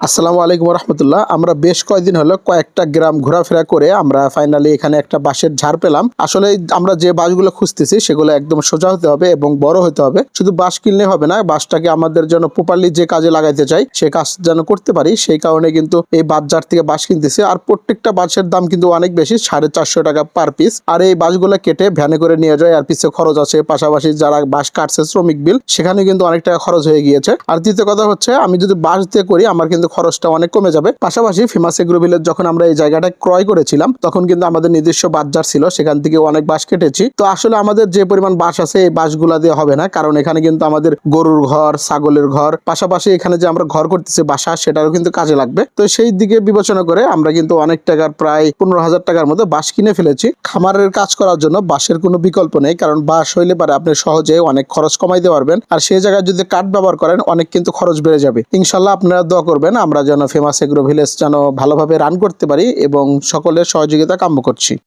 আসসালামু আলাইকুম রহমতুল্লাহ। আমরা বেশ কয়েকদিন হলো কয়েকটা গ্রাম ঘোরাফেরা করে আমরা ফাইনালি এখানে একটা বাঁশের ঝাড় পেলাম। আসলে আমরা যে বাঁশগুলো খুঁজতেছি সেগুলো একদম সোজা হতে হবে এবং বড় হতে হবে। শুধু বাঁশ কিনলে হবে না, বাঁশটাকে আমাদের জন্য প্রপারলি যে কাজে লাগাইতে চাই সে কাজ যেন করতে পারি, সেই কারণে কিন্তু এই বাঁশঝাড় থেকে বাঁশ কিনতেছি। আর প্রত্যেকটা বাঁশের দাম কিন্তু অনেক বেশি, 450 টাকা পার পিস। আর এই বাঁশগুলো কেটে ভ্যানে করে নিয়ে যায়, আর পিছে খরচ আছে, পাশাপাশি যারা বাঁশ কাটছে শ্রমিক বিল, সেখানে কিন্তু অনেক টাকা খরচ হয়ে গিয়েছে। আর দ্বিতীয় কথা হচ্ছে, আমি যদি বাঁশ দিয়ে করি আমার কিন্তু খরচটা অনেক কমে যাবে। পাশাপাশি ফেমাস এগ্রো ভিলেজ যখন আমরা এই জায়গাটা ক্রয় করেছিলাম তখন কিন্তু আমাদের নিজস্ব বাজার ছিল, সেখান থেকে অনেক বাঁশ কেটেছি। তো আসলে আমাদের যে পরিমাণ বাঁশ আছে এই বাঁশগুলা দিয়ে হবে না, কারণ এখানে কিন্তু আমাদের গরুর ঘর, ছাগলের ঘর, পাশাপাশি এখানে যে আমরা ঘর করতেছি বাসা, সেটারও কিন্তু কাজে লাগবে। তো সেই দিকে বিবেচনা করে আমরা কিন্তু অনেক টাকার, প্রায় 15,000 টাকার মতো বাঁশ কিনে ফেলেছি। খামারের কাজ করার জন্য বাঁশের কোনো বিকল্প নেই, কারণ বাঁশ হইলে পারে আপনি সহজে অনেক খরচ কমাইতে পারবেন। আর সেই জায়গায় যদি কাঠ ব্যবহার করেন অনেক কিন্তু খরচ বেড়ে যাবে। ইনশাল্লাহ আপনারা দোয়া করবেন আমরা যেন ফেমাস এগ্রো ভিলেজ যেন ভালোভাবে রান করতে পারি এবং সকলের সহযোগিতা কাম্য করছি।